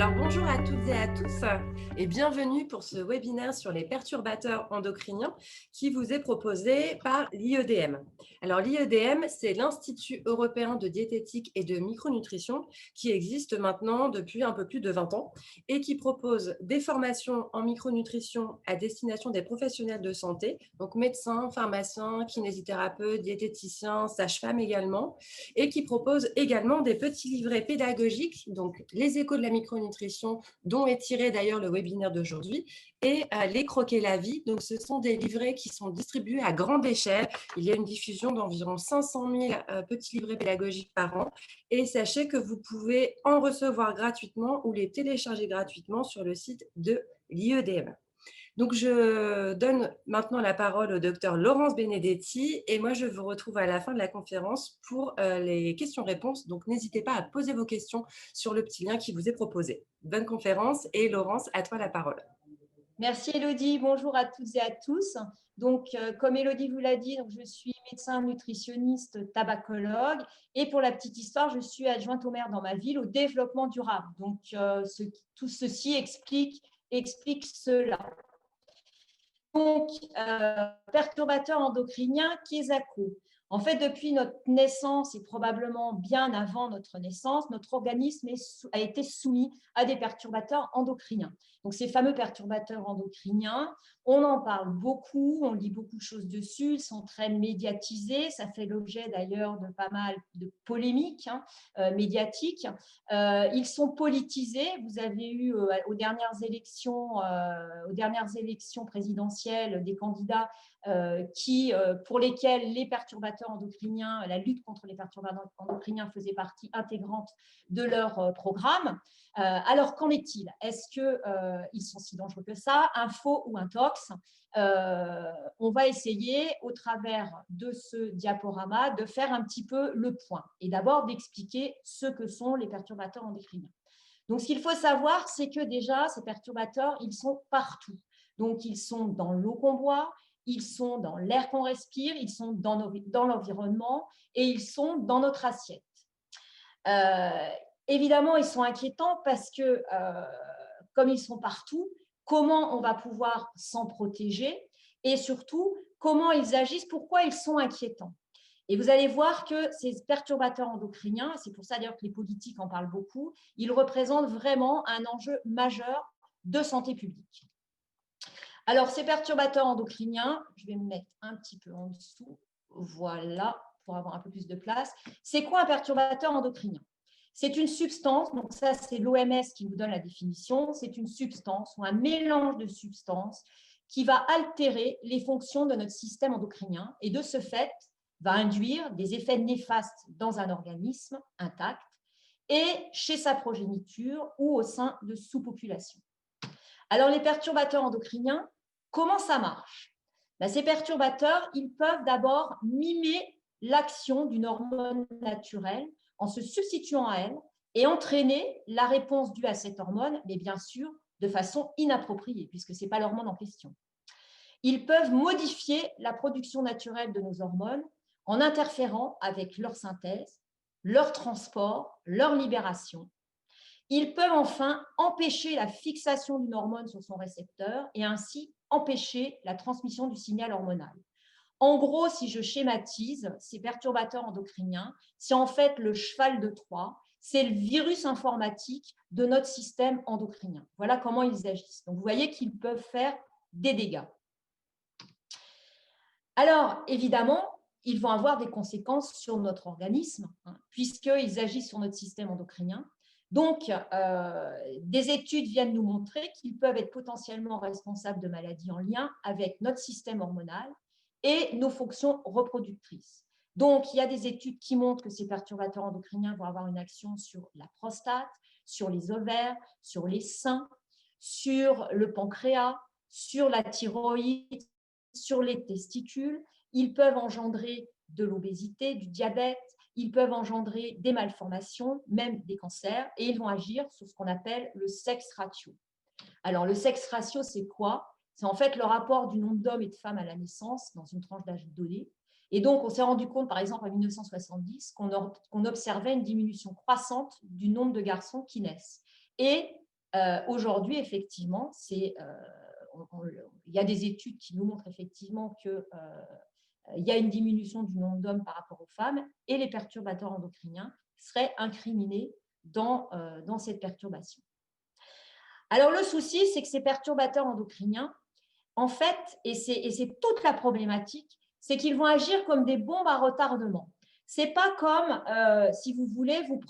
Alors bonjour à toutes et à tous et bienvenue pour ce webinaire sur les perturbateurs endocriniens qui vous est proposé par l'IEDM. Alors l'IEDM, c'est l'Institut européen de diététique et de micronutrition qui existe maintenant depuis un peu plus de 20 ans et qui propose des formations en micronutrition à destination des professionnels de santé, donc médecins, pharmaciens, kinésithérapeutes, diététiciens, sages-femmes également, et qui propose également des petits livrets pédagogiques, donc les échos de la micronutrition, dont est tiré d'ailleurs le webinaire d'aujourd'hui, et les croquer la vie. Donc ce sont des livrets qui sont distribués à grande échelle. Il y a une diffusion d'environ 500 000 petits livrets pédagogiques par an. Et sachez que vous pouvez en recevoir gratuitement ou les télécharger gratuitement sur le site de l'IEDM. Donc, je donne maintenant la parole au docteur Laurence Benedetti et moi, je vous retrouve à la fin de la conférence pour les questions-réponses. Donc, n'hésitez pas à poser vos questions sur le petit lien qui vous est proposé. Bonne conférence et Laurence, à toi la parole. Merci Elodie, bonjour à toutes et à tous. Donc, comme Elodie vous l'a dit, je suis médecin nutritionniste tabacologue et pour la petite histoire, je suis adjointe au maire dans ma ville au développement durable. Donc, tout ceci explique cela. Donc, perturbateur endocrinien, Kiesaco. En fait, depuis notre naissance et probablement bien avant notre naissance, notre organisme a été soumis à des perturbateurs endocriniens. Donc, ces fameux perturbateurs endocriniens, on en parle beaucoup, on lit beaucoup de choses dessus, ils sont très médiatisés, ça fait l'objet d'ailleurs de pas mal de polémiques médiatiques. Ils sont politisés, vous avez eu aux dernières élections présidentielles des candidats pour lesquels les perturbateurs endocriniens, la lutte contre les perturbateurs endocriniens faisait partie intégrante de leur programme. Alors, qu'en est-il? Est-ce qu'ils sont si dangereux que ça, un faux ou un tox? On va essayer, au travers de ce diaporama, de faire un petit peu le point et d'abord d'expliquer ce que sont les perturbateurs endocriniens. Donc, ce qu'il faut savoir, c'est que déjà, ces perturbateurs, ils sont partout. Donc, ils sont dans l'eau qu'on boit, ils sont dans l'air qu'on respire, ils sont dans l'environnement et ils sont dans notre assiette. Évidemment, ils sont inquiétants parce que, comme ils sont partout, comment on va pouvoir s'en protéger et surtout, comment ils agissent, pourquoi ils sont inquiétants. Et vous allez voir que ces perturbateurs endocriniens, c'est pour ça d'ailleurs que les politiques en parlent beaucoup, ils représentent vraiment un enjeu majeur de santé publique. Alors, ces perturbateurs endocriniens, je vais me mettre un petit peu en dessous, voilà, pour avoir un peu plus de place. C'est quoi un perturbateur endocrinien? C'est une substance, donc ça c'est l'OMS qui nous donne la définition, c'est une substance ou un mélange de substances qui va altérer les fonctions de notre système endocrinien et de ce fait va induire des effets néfastes dans un organisme intact et chez sa progéniture ou au sein de sous-populations. Alors, les perturbateurs endocriniens, comment ça marche? Ces perturbateurs, ils peuvent d'abord mimer l'action d'une hormone naturelle en se substituant à elle et entraîner la réponse due à cette hormone, mais bien sûr de façon inappropriée, puisque ce n'est pas l'hormone en question. Ils peuvent modifier la production naturelle de nos hormones en interférant avec leur synthèse, leur transport, leur libération. Ils peuvent enfin empêcher la fixation d'une hormone sur son récepteur et ainsi empêcher la transmission du signal hormonal. En gros, si je schématise, ces perturbateurs endocriniens, c'est en fait le cheval de Troie, c'est le virus informatique de notre système endocrinien. Voilà comment ils agissent. Donc, vous voyez qu'ils peuvent faire des dégâts. Alors, évidemment, ils vont avoir des conséquences sur notre organisme, puisqu'ils agissent sur notre système endocrinien. Donc, des études viennent nous montrer qu'ils peuvent être potentiellement responsables de maladies en lien avec notre système hormonal et nos fonctions reproductrices. Donc, il y a des études qui montrent que ces perturbateurs endocriniens vont avoir une action sur la prostate, sur les ovaires, sur les seins, sur le pancréas, sur la thyroïde, sur les testicules. Ils peuvent engendrer de l'obésité, du diabète, ils peuvent engendrer des malformations, même des cancers, et ils vont agir sur ce qu'on appelle le sexe ratio. Alors, le sexe ratio, c'est quoi? C'est en fait le rapport du nombre d'hommes et de femmes à la naissance dans une tranche d'âge donnée. Et donc, on s'est rendu compte, par exemple, en 1970, qu'on observait une diminution croissante du nombre de garçons qui naissent. Et Aujourd'hui, effectivement, il y a des études qui nous montrent effectivement qu'il y a une diminution du nombre d'hommes par rapport aux femmes et les perturbateurs endocriniens seraient incriminés dans cette perturbation. Alors, le souci, c'est que ces perturbateurs endocriniens, en fait, et c'est toute la problématique, c'est qu'ils vont agir comme des bombes à retardement. Ce n'est pas comme, si vous voulez, vous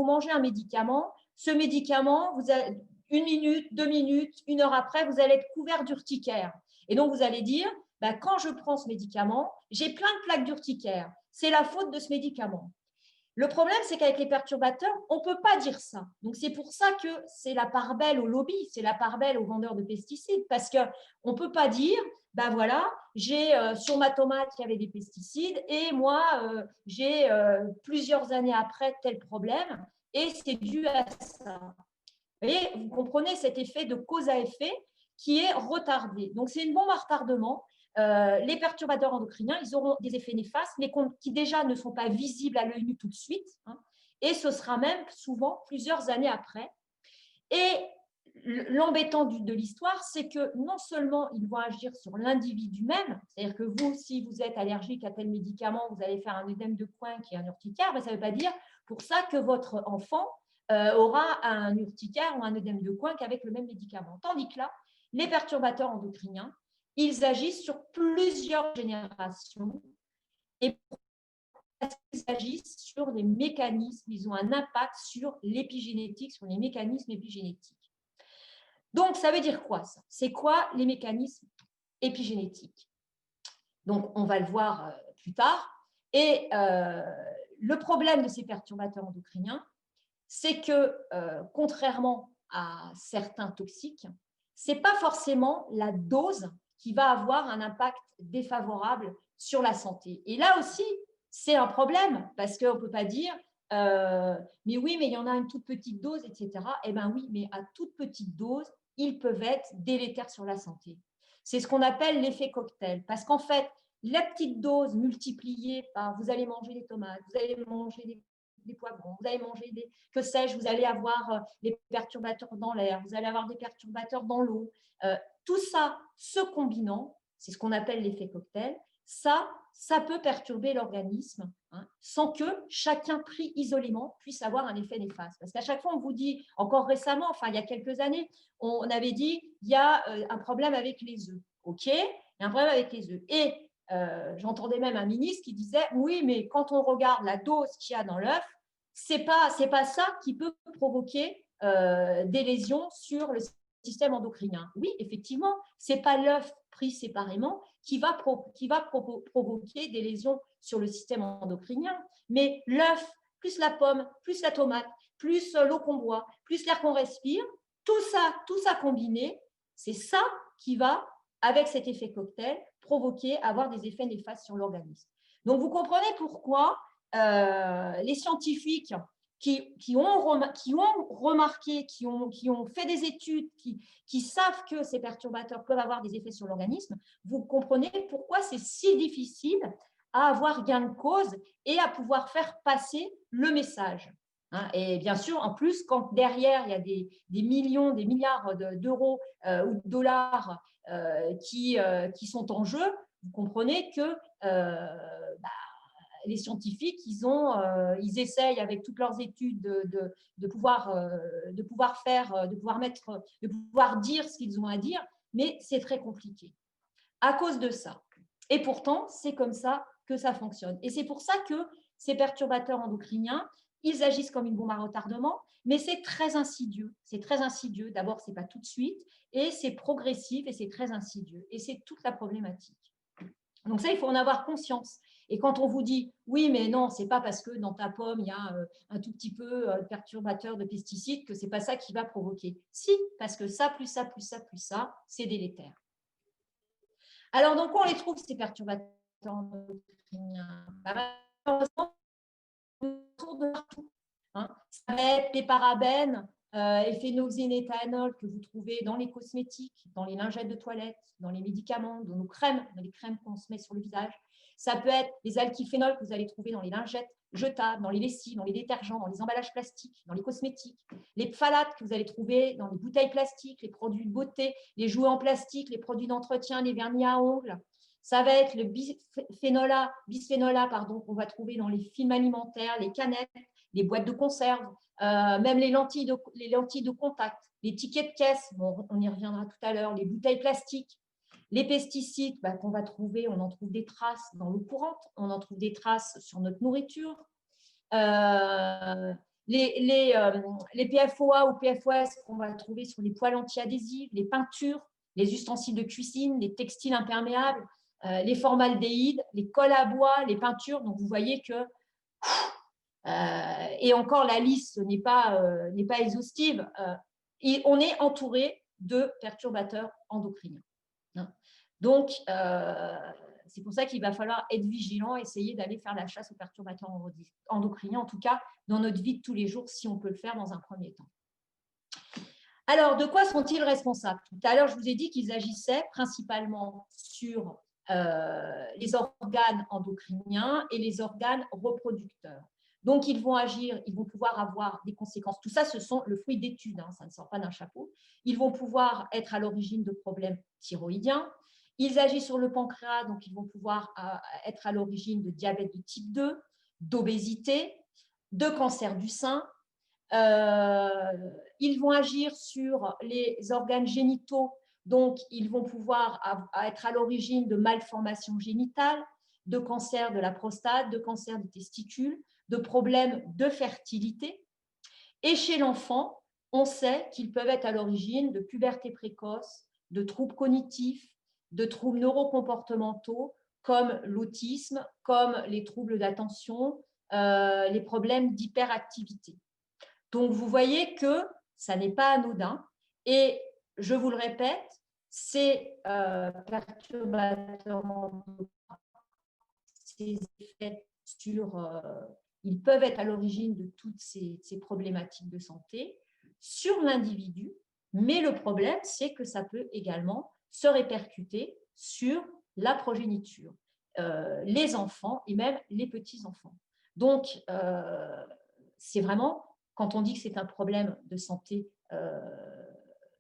mangez un médicament, ce médicament, vous avez 1 minute, 2 minutes, 1 heure après, vous allez être couvert d'urticaire. Et donc, vous allez dire, bah, quand je prends ce médicament, j'ai plein de plaques d'urticaire. C'est la faute de ce médicament. Le problème, c'est qu'avec les perturbateurs, on ne peut pas dire ça. Donc, c'est pour ça que c'est la part belle au lobby, c'est la part belle aux vendeurs de pesticides, parce qu'on ne peut pas dire, ben voilà, sur ma tomate, il y avait des pesticides, et moi, j'ai plusieurs années après tel problème, et c'est dû à ça. Vous voyez, vous comprenez cet effet de cause à effet qui est retardé. Donc, c'est une bombe à retardement. Les perturbateurs endocriniens, ils auront des effets néfastes, mais qui déjà ne sont pas visibles à l'œil nu tout de suite, hein, et ce sera même souvent plusieurs années après. Et l'embêtant de l'histoire, c'est que non seulement ils vont agir sur l'individu même, c'est-à-dire que vous, si vous êtes allergique à tel médicament, vous allez faire un œdème de coin qui est un urticaire, mais ça ne veut pas dire pour ça que votre enfant aura un urticaire ou un œdème de coin qu'avec le même médicament. Tandis que là, les perturbateurs endocriniens, ils agissent sur plusieurs générations et parce qu'ils agissent sur les mécanismes, ils ont un impact sur l'épigénétique, sur les mécanismes épigénétiques. Donc, ça veut dire quoi ça? C'est quoi les mécanismes épigénétiques? Donc, on va le voir plus tard. Et le problème de ces perturbateurs endocriniens, c'est que contrairement à certains toxiques, ce n'est pas forcément la dose qui va avoir un impact défavorable sur la santé. Et là aussi, c'est un problème parce qu'on ne peut pas dire mais oui, mais il y en a une toute petite dose, etc. Eh bien oui, mais à toute petite dose, ils peuvent être délétères sur la santé. C'est ce qu'on appelle l'effet cocktail parce qu'en fait, la petite dose multipliée par vous allez manger des tomates, vous allez manger des poivrons, vous allez manger des, que sais-je, vous allez avoir des perturbateurs dans l'air, vous allez avoir des perturbateurs dans l'eau. Tout ça se combinant, c'est ce qu'on appelle l'effet cocktail, ça peut perturber l'organisme hein, sans que chacun pris isolément puisse avoir un effet néfaste. Parce qu'à chaque fois, on vous dit, encore récemment, enfin il y a quelques années, on avait dit, il y a un problème avec les œufs. OK, il y a un problème avec les œufs. Et j'entendais même un ministre qui disait, oui, mais quand on regarde la dose qu'il y a dans l'œuf, c'est pas ça qui peut provoquer des lésions sur le système endocrinien. Oui, effectivement, ce n'est pas l'œuf pris séparément qui va provoquer des lésions sur le système endocrinien, mais l'œuf, plus la pomme, plus la tomate, plus l'eau qu'on boit, plus l'air qu'on respire, tout ça combiné, c'est ça qui va, avec cet effet cocktail, avoir des effets néfastes sur l'organisme. Donc, vous comprenez pourquoi les scientifiques qui ont remarqué, qui ont fait des études, qui savent que ces perturbateurs peuvent avoir des effets sur l'organisme, vous comprenez pourquoi c'est si difficile à avoir gain de cause et à pouvoir faire passer le message. Et bien sûr, en plus, quand derrière, il y a des millions, des milliards d'euros ou de dollars qui sont en jeu, vous comprenez que les scientifiques, ils essayent avec toutes leurs études de pouvoir dire ce qu'ils ont à dire, mais c'est très compliqué à cause de ça. Et pourtant, c'est comme ça que ça fonctionne. Et c'est pour ça que ces perturbateurs endocriniens, ils agissent comme une bombe à retardement, mais c'est très insidieux. C'est très insidieux. D'abord, ce n'est pas tout de suite, et c'est progressif, et c'est très insidieux. Et c'est toute la problématique. Donc ça, il faut en avoir conscience. Et quand on vous dit, oui, mais non, ce n'est pas parce que dans ta pomme, il y a un tout petit peu de perturbateur de pesticides que ce n'est pas ça qui va provoquer. Si, parce que ça, plus ça, plus ça, plus ça, c'est délétère. Alors, donc, on les trouve, ces perturbateurs endocriniens. Malheureusement, on trouve de partout. Hein. Ça va être les parabènes et phénoxyéthanol que vous trouvez dans les cosmétiques, dans les lingettes de toilette, dans les médicaments, dans nos crèmes, dans les crèmes qu'on se met sur le visage. Ça peut être les alkyphénols que vous allez trouver dans les lingettes jetables, dans les lessives, dans les détergents, dans les emballages plastiques, dans les cosmétiques, les phtalates que vous allez trouver dans les bouteilles plastiques, les produits de beauté, les jouets en plastique, les produits d'entretien, les vernis à ongles. Ça va être le bisphénol A qu'on va trouver dans les films alimentaires, les canettes, les boîtes de conserve, même les lentilles de contact, les tickets de caisse, bon, on y reviendra tout à l'heure, les bouteilles plastiques, les pesticides qu'on va trouver, on en trouve des traces dans l'eau courante, on en trouve des traces sur notre nourriture. Les PFOA ou PFOS qu'on va trouver sur les poêles anti-adhésives, les peintures, les ustensiles de cuisine, les textiles imperméables, les formaldéhydes, les colles à bois, les peintures. Donc, vous voyez que, et encore la liste n'est pas exhaustive, et on est entouré de perturbateurs endocriniens. Donc, c'est pour ça qu'il va falloir être vigilant, essayer d'aller faire la chasse aux perturbateurs endocriniens, en tout cas dans notre vie de tous les jours, si on peut le faire dans un premier temps. Alors, de quoi sont-ils responsables? Tout à l'heure, je vous ai dit qu'ils agissaient principalement sur les organes endocriniens et les organes reproducteurs. Donc, ils vont agir, ils vont pouvoir avoir des conséquences. Tout ça, ce sont le fruit d'études, ça ne sort pas d'un chapeau. Ils vont pouvoir être à l'origine de problèmes thyroïdiens. Ils agissent sur le pancréas, donc ils vont pouvoir être à l'origine de diabète de type 2, d'obésité, de cancer du sein. Ils vont agir sur les organes génitaux, donc ils vont pouvoir être à l'origine de malformations génitales, de cancer de la prostate, de cancer des testicules, de problèmes de fertilité. Et chez l'enfant, on sait qu'ils peuvent être à l'origine de puberté précoce, de troubles cognitifs, de troubles neurocomportementaux comme l'autisme, comme les troubles d'attention, les problèmes d'hyperactivité. Donc, vous voyez que ça n'est pas anodin. Et je vous le répète, ces perturbateurs endocriniens, ces effets ils peuvent être à l'origine de toutes ces problématiques de santé sur l'individu, mais le problème, c'est que ça peut également se répercuter sur la progéniture, les enfants et même les petits-enfants. Donc, c'est vraiment, quand on dit que c'est un problème de santé,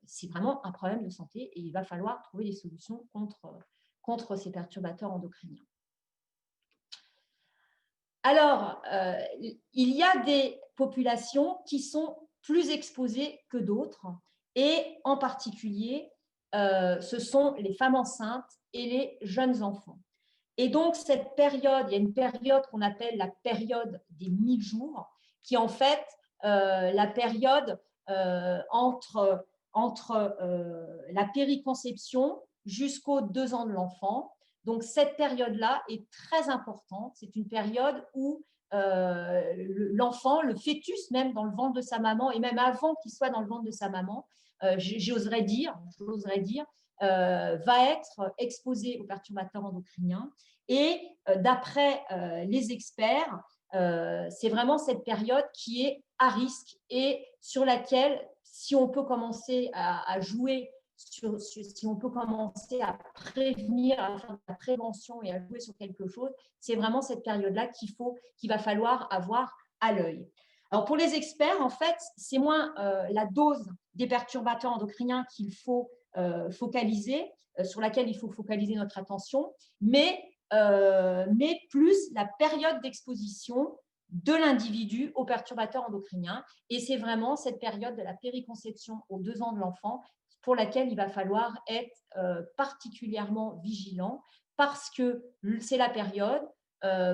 c'est vraiment un problème de santé et il va falloir trouver des solutions contre ces perturbateurs endocriniens. Alors, il y a des populations qui sont plus exposées que d'autres et en particulier, ce sont les femmes enceintes et les jeunes enfants. Et donc, cette période, il y a une période qu'on appelle la période des 1000 jours, qui est en fait la période entre la périconception jusqu'aux 2 ans de l'enfant. Donc, cette période-là est très importante. C'est une période où l'enfant, le fœtus même dans le ventre de sa maman, et même avant qu'il soit dans le ventre de sa maman, j'oserais dire, va être exposé aux perturbateurs endocriniens. Et d'après les experts, c'est vraiment cette période qui est à risque et sur laquelle, si on peut commencer à jouer, si on peut commencer à prévenir, à faire de la prévention et à jouer sur quelque chose, c'est vraiment cette période-là qu'il va falloir avoir à l'œil. Alors, pour les experts, en fait, c'est moins la dose des perturbateurs endocriniens qu'il faut focaliser, sur laquelle il faut focaliser notre attention, mais plus la période d'exposition de l'individu aux perturbateurs endocriniens. Et c'est vraiment cette période de la périconception aux 2 ans de l'enfant pour laquelle il va falloir être particulièrement vigilant parce que c'est la période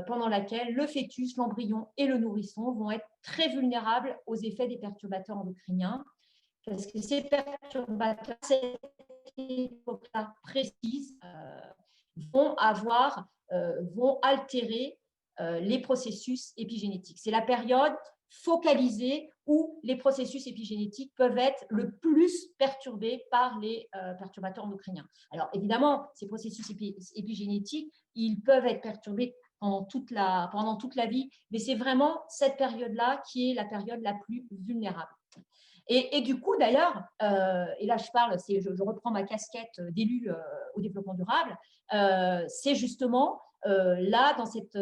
pendant laquelle le fœtus, l'embryon et le nourrisson vont être très vulnérables aux effets des perturbateurs endocriniens parce que ces perturbateurs, cette époque-là précise, vont altérer les processus épigénétiques. C'est la période focalisée où les processus épigénétiques peuvent être le plus perturbés par les perturbateurs endocriniens. Alors évidemment, ces processus épigénétiques, ils peuvent être perturbés pendant toute la vie, mais c'est vraiment cette période-là qui est la période la plus vulnérable. Et du coup, d'ailleurs, et là je reprends ma casquette d'élu au développement durable, c'est justement là, dans cette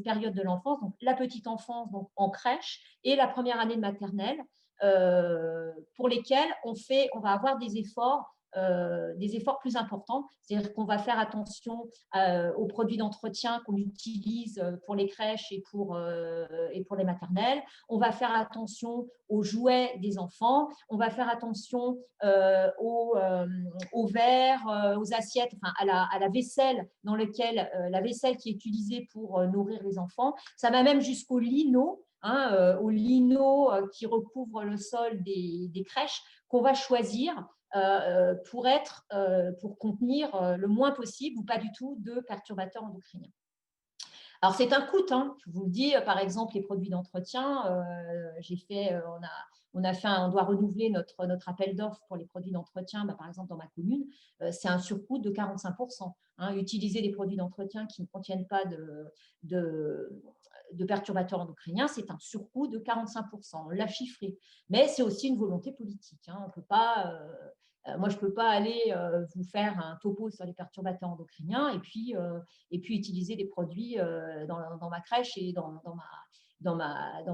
période de l'enfance, donc la petite enfance donc en crèche et la première année de maternelle, pour lesquels on va avoir des efforts plus importants. C'est-à-dire qu'on va faire attention aux produits d'entretien qu'on utilise pour les crèches et pour les maternelles. On va faire attention aux jouets des enfants. On va faire attention aux verres, aux assiettes, enfin, à la vaisselle la vaisselle qui est utilisée pour nourrir les enfants. Ça va même jusqu'au lino. Au lino qui recouvre le sol des crèches qu'on va choisir pour contenir le moins possible ou pas du tout de perturbateurs endocriniens. Alors, c'est un coût, je vous le dis, par exemple, les produits d'entretien, on doit renouveler notre appel d'offres pour les produits d'entretien, par exemple, dans ma commune, c'est un surcoût de 45%. Utiliser des produits d'entretien qui ne contiennent pas de perturbateurs endocriniens, c'est un surcoût de 45%. On l'a chiffré. Mais c'est aussi une volonté politique. On peut pas, moi, je ne peux pas aller vous faire un topo sur les perturbateurs endocriniens et puis utiliser des produits dans ma crèche et dans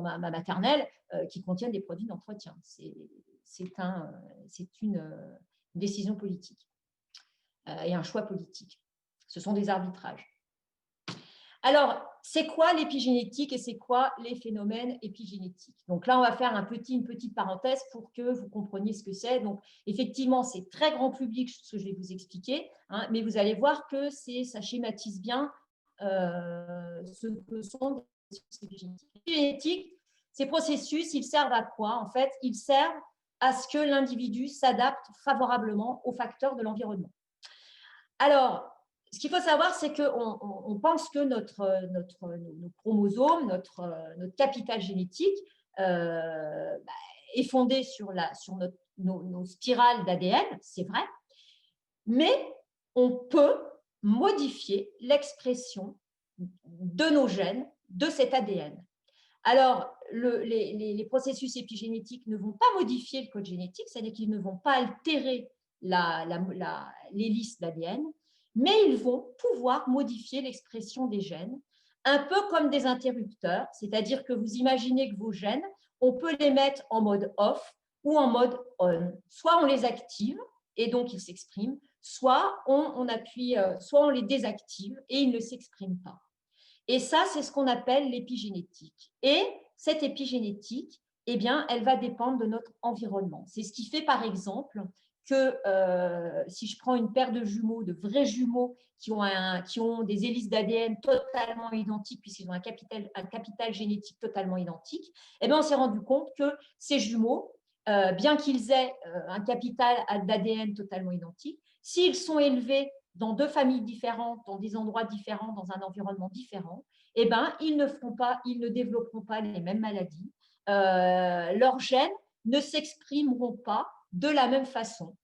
ma maternelle qui contiennent des produits d'entretien. C'est une décision politique et un choix politique. Ce sont des arbitrages. Alors, c'est quoi l'épigénétique et c'est quoi les phénomènes épigénétiques? Donc là, on va faire une petite parenthèse pour que vous compreniez ce que c'est. Donc, effectivement, c'est très grand public ce que je vais vous expliquer, mais vous allez voir que ça schématise bien ce que sont les épigénétiques. Ces processus, ils servent à quoi? En fait, ils servent à ce que l'individu s'adapte favorablement aux facteurs de l'environnement. Alors, ce qu'il faut savoir, c'est qu'on pense que nos chromosomes, notre capital génétique est fondé sur nos spirales d'ADN, c'est vrai, mais on peut modifier l'expression de nos gènes, de cet ADN. Alors, les processus épigénétiques ne vont pas modifier le code génétique, c'est-à-dire qu'ils ne vont pas altérer l'hélice d'ADN, mais ils vont pouvoir modifier l'expression des gènes, un peu comme des interrupteurs, c'est-à-dire que vous imaginez que vos gènes, on peut les mettre en mode off ou en mode on. Soit on les active et donc ils s'expriment, soit on les désactive et ils ne s'expriment pas. Et ça, c'est ce qu'on appelle l'épigénétique. Et cette épigénétique, eh bien, elle va dépendre de notre environnement. C'est ce qui fait, par exemple, que si je prends une paire de jumeaux, de vrais jumeaux qui ont des hélices d'ADN totalement identiques, puisqu'ils ont un capital génétique totalement identique, eh bien, on s'est rendu compte que ces jumeaux, bien qu'ils aient un capital d'ADN totalement identique, s'ils sont élevés dans deux familles différentes, dans des endroits différents, dans un environnement différent, eh ben, ils ne développeront pas les mêmes maladies. Leurs gènes ne s'exprimeront pas de la même façon.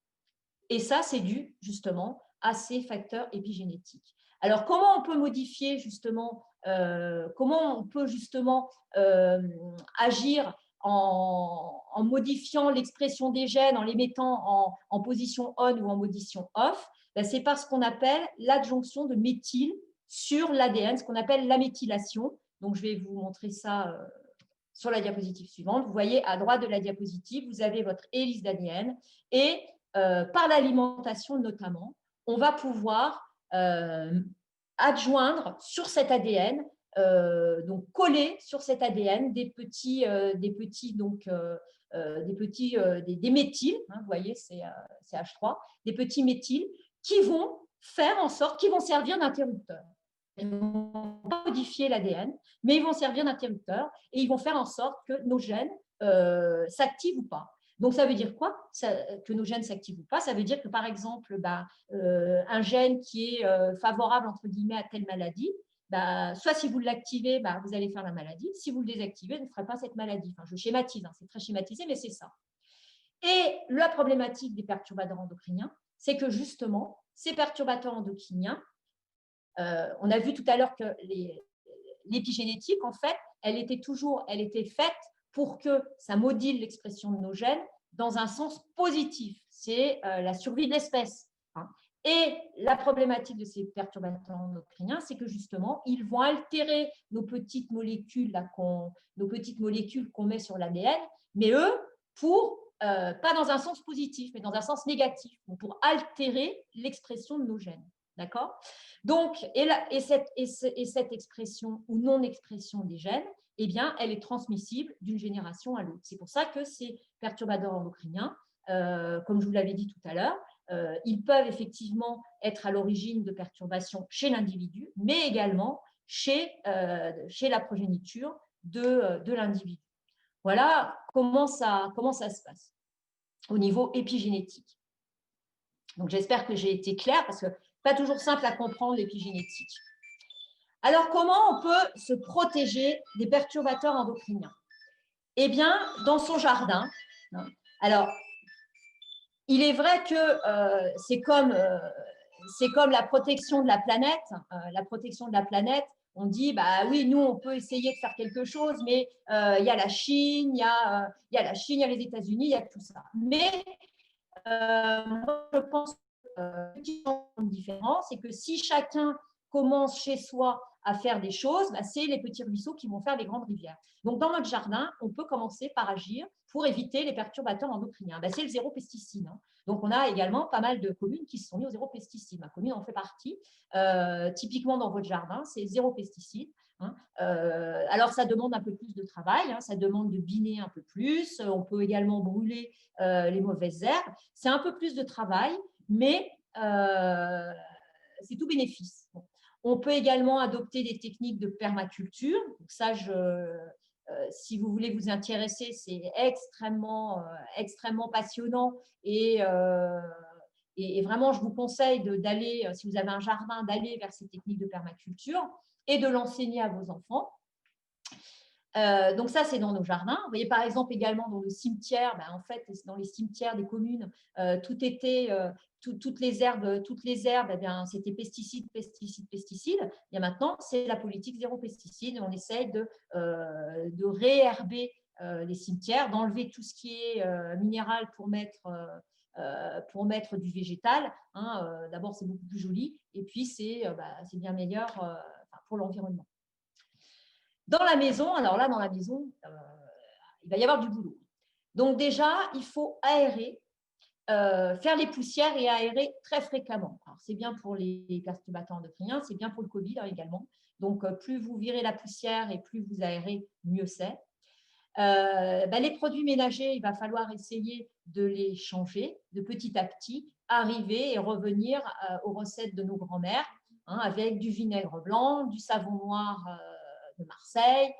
Et ça, c'est dû justement à ces facteurs épigénétiques. Alors, comment on peut modifier justement, agir en modifiant l'expression des gènes, en les mettant en position on ou en position off? C'est par ce qu'on appelle l'adjonction de méthyle sur l'ADN, ce qu'on appelle l'améthylation. Donc, je vais vous montrer ça sur la diapositive suivante. Vous voyez, à droite de la diapositive, vous avez votre hélice d'ADN et par l'alimentation notamment, on va pouvoir adjoindre sur cet ADN, donc coller sur cet ADN des méthyles, vous voyez, c'est H3, des petits méthyles qui vont servir d'interrupteurs. Ils ne vont pas modifier l'ADN, mais ils vont servir d'interrupteur et ils vont faire en sorte que nos gènes s'activent ou pas. Donc, ça veut dire quoi que nos gènes s'activent ou pas? Ça veut dire que, par exemple, un gène qui est favorable, entre guillemets, à telle maladie, soit si vous l'activez, vous allez faire la maladie. Si vous le désactivez, vous ne ferez pas cette maladie. Enfin, je schématise, c'est très schématisé, mais c'est ça. Et la problématique des perturbateurs endocriniens, c'est que justement, ces perturbateurs endocriniens, on a vu tout à l'heure que l'épigénétique, en fait, elle était faite pour que ça module l'expression de nos gènes dans un sens positif. C'est la survie de l'espèce. Et la problématique de ces perturbateurs endocriniens, c'est que justement, ils vont altérer nos petites molécules qu'on met sur l'ADN, mais eux, pas dans un sens positif, mais dans un sens négatif, pour altérer l'expression de nos gènes. D'accord? Donc, cette expression ou non-expression des gènes, eh bien, elle est transmissible d'une génération à l'autre. C'est pour ça que ces perturbateurs endocriniens, comme je vous l'avais dit tout à l'heure, ils peuvent effectivement être à l'origine de perturbations chez l'individu, mais également chez la progéniture de l'individu. Voilà comment ça se passe au niveau épigénétique. Donc, j'espère que j'ai été claire parce que pas toujours simple à comprendre l'épigénétique. Alors, comment on peut se protéger des perturbateurs endocriniens? Eh bien, dans son jardin. Alors, il est vrai que c'est comme la protection de la planète. La protection de la planète, on dit, bah oui, nous, on peut essayer de faire quelque chose, mais il y a la Chine, il y a les États-Unis, il y a tout ça. Mais moi, je pense qu'il y a une différence, c'est que si chacun commence chez soi à faire des choses, bah, c'est les petits ruisseaux qui vont faire les grandes rivières. Donc, dans notre jardin, on peut commencer par agir pour éviter les perturbateurs endocriniens. Bah, c'est le zéro pesticide. Hein. Donc, on a également pas mal de communes qui se sont mis au zéro pesticide. Ma commune en fait partie. Typiquement, dans votre jardin, c'est zéro pesticide. Hein. Alors, ça demande un peu plus de travail, hein, ça demande de biner un peu plus. On peut également brûler les mauvaises herbes. C'est un peu plus de travail, mais c'est tout bénéfice. Bon. On peut également adopter des techniques de permaculture. Donc ça, si vous voulez vous intéresser, c'est extrêmement passionnant et vraiment, je vous conseille d'aller, si vous avez un jardin, d'aller vers ces techniques de permaculture et de l'enseigner à vos enfants. Donc ça, c'est dans nos jardins. Vous voyez, par exemple, également dans le cimetière, ben, en fait, dans les cimetières des communes, toutes les herbes, eh bien, c'était pesticides, pesticides, pesticides. Et maintenant, c'est la politique zéro pesticide. On essaye de réherber les cimetières, d'enlever tout ce qui est minéral pour mettre du végétal. Hein. D'abord, c'est beaucoup plus joli. Et puis, c'est bien meilleur pour l'environnement. Dans la maison, alors là, dans la maison, il va y avoir du boulot. Donc déjà, il faut aérer, faire les poussières et aérer très fréquemment. C'est bien pour les perturbateurs endocriniens, c'est bien pour le Covid également. Donc, plus vous virez la poussière et plus vous aérez, mieux c'est. Les produits ménagers, il va falloir essayer de les changer de petit à petit, arriver et revenir aux recettes de nos grands-mères, hein, avec du vinaigre blanc, du savon noir de Marseille,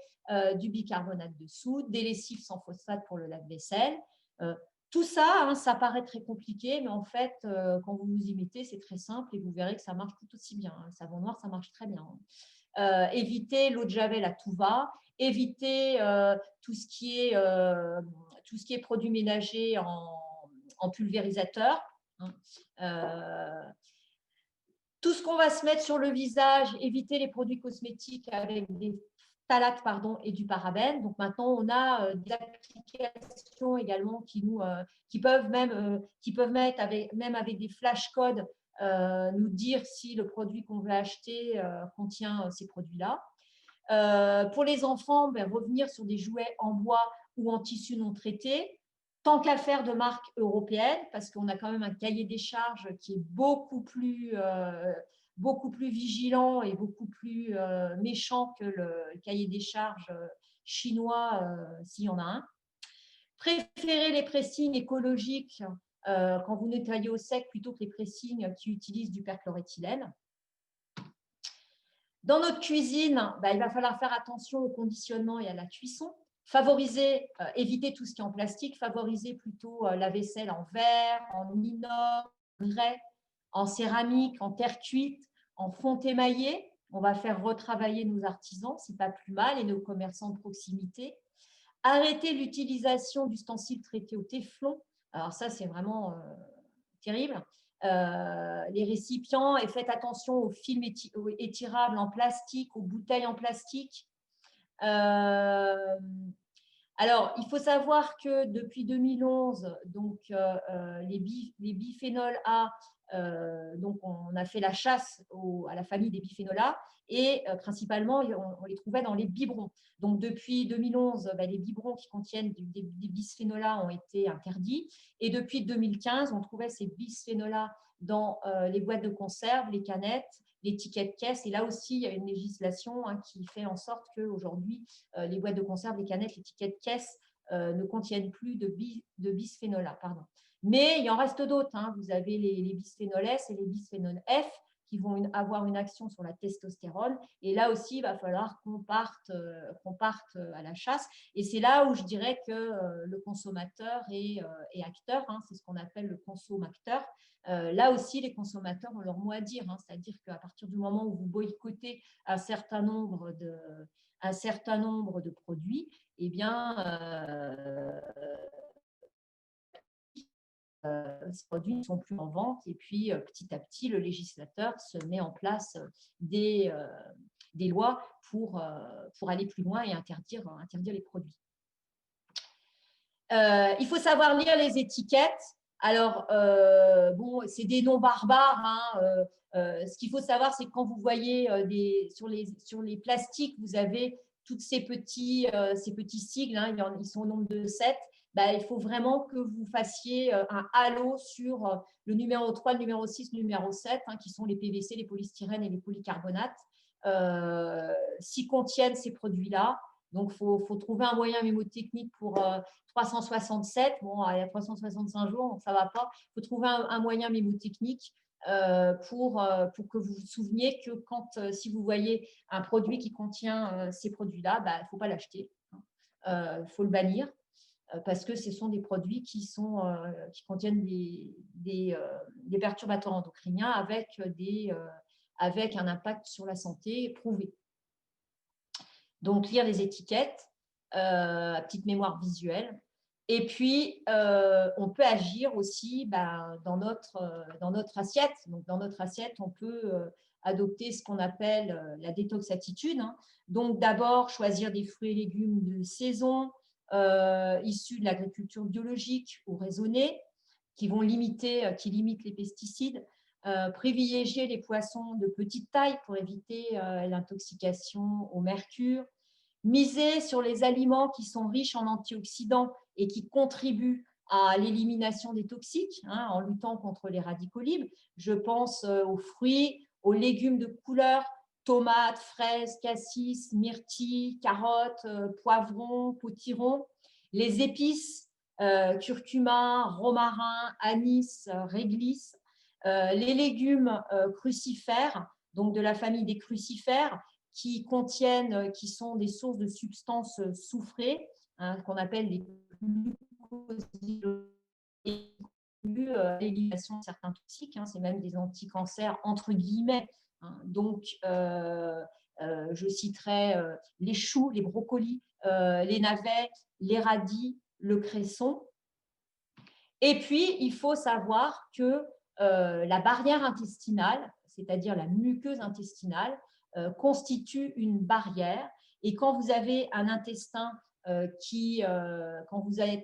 du bicarbonate de soude, des lessives sans phosphate pour le lave-vaisselle. Tout ça, hein, ça paraît très compliqué, mais en fait, quand vous vous y mettez, c'est très simple et vous verrez que ça marche tout aussi bien. Le savon noir, ça marche très bien. Éviter l'eau de Javel à tout va, éviter tout ce qui est produits ménagers en pulvérisateur. Hein. Tout ce qu'on va se mettre sur le visage, éviter les produits cosmétiques avec des phtalates et du parabène. Donc maintenant, on a des applications également qui peuvent mettre même avec des flashcodes nous dire si le produit qu'on veut acheter contient ces produits-là. Pour les enfants, revenir sur des jouets en bois ou en tissu non traité. Tant qu'à faire de marque européenne, parce qu'on a quand même un cahier des charges qui est beaucoup plus vigilant et beaucoup plus méchant que le cahier des charges chinois, s'il y en a un. Préférez les pressings écologiques quand vous nettoyez au sec plutôt que les pressings qui utilisent du perchloréthylène. Dans notre cuisine, il va falloir faire attention au conditionnement et à la cuisson. Éviter tout ce qui est en plastique, favoriser plutôt la vaisselle en verre, en inox, en grès, en céramique, en terre cuite, en fonte émaillée. On va faire retravailler nos artisans, c'est pas plus mal, et nos commerçants de proximité. Arrêter l'utilisation d'ustensiles traités au téflon. Alors ça, c'est vraiment terrible. Les récipients, et faites attention aux films étirables en plastique, aux bouteilles en plastique. Alors, il faut savoir que depuis 2011, donc, les biphénols A, donc on a fait la chasse à la famille des biphénols A et principalement, on les trouvait dans les biberons. Donc, depuis 2011, les biberons qui contiennent des bisphénols A ont été interdits. Et depuis 2015, on trouvait ces bisphénols A dans les boîtes de conserve, les canettes, les tickets de caisse. Et là aussi, il y a une législation qui fait en sorte qu'aujourd'hui, les boîtes de conserve, les canettes, les tickets de caisse ne contiennent plus de bisphénol A. Pardon. Mais il en reste d'autres. Vous avez les bisphénols S et les bisphénols F qui vont avoir une action sur la testostérone. Et là aussi, il va falloir qu'on parte à la chasse. Et c'est là où je dirais que le consommateur est acteur. C'est ce qu'on appelle le consommateur. Là aussi, les consommateurs ont leur mot à dire. C'est-à-dire qu'à partir du moment où vous boycottez un certain nombre de produits, eh bien, ces produits ne sont plus en vente. Et puis, petit à petit, le législateur se met en place des lois pour aller plus loin et interdire les produits. Il faut savoir lire les étiquettes. Alors, bon, c'est des noms barbares. Ce qu'il faut savoir, c'est que quand vous voyez sur les plastiques, vous avez tous ces petits sigles, ils sont au nombre de 7. Il faut vraiment que vous fassiez un halo sur le numéro 3, le numéro 6, le numéro 7, qui sont les PVC, les polystyrènes et les polycarbonates, s'y contiennent ces produits-là. Donc, il faut trouver un moyen mémotechnique pour 367. Bon, il y a 365 jours, ça ne va pas. Il faut trouver un moyen mémotechnique pour que vous vous souveniez que si vous voyez un produit qui contient ces produits-là, il ne faut pas l'acheter. Il faut le bannir parce que ce sont des produits qui contiennent des perturbateurs endocriniens avec un impact sur la santé prouvé. Donc, lire les étiquettes, petite mémoire visuelle. Et puis, on peut agir aussi dans notre assiette. Donc, dans notre assiette, on peut adopter ce qu'on appelle la détox attitude. Donc, d'abord, choisir des fruits et légumes de saison, issus de l'agriculture biologique ou raisonnée, qui limitent les pesticides. Privilégier les poissons de petite taille pour éviter l'intoxication au mercure, miser sur les aliments qui sont riches en antioxydants et qui contribuent à l'élimination des toxiques en luttant contre les radicaux libres. Je pense aux fruits, aux légumes de couleur, tomates, fraises, cassis, myrtilles, carottes, poivrons, potirons, les épices, curcuma, romarin, anis, réglisse, les légumes crucifères, donc de la famille des crucifères, qui sont des sources de substances soufrées, qu'on appelle les glucosidés, et l'élimination de certains toxiques, c'est même des anticancers entre guillemets. Donc, je citerai les choux, les brocolis, les navets, les radis, le cresson. Et puis, il faut savoir que la barrière intestinale, c'est-à-dire la muqueuse intestinale, constitue une barrière. Et quand vous avez un intestin quand vous avez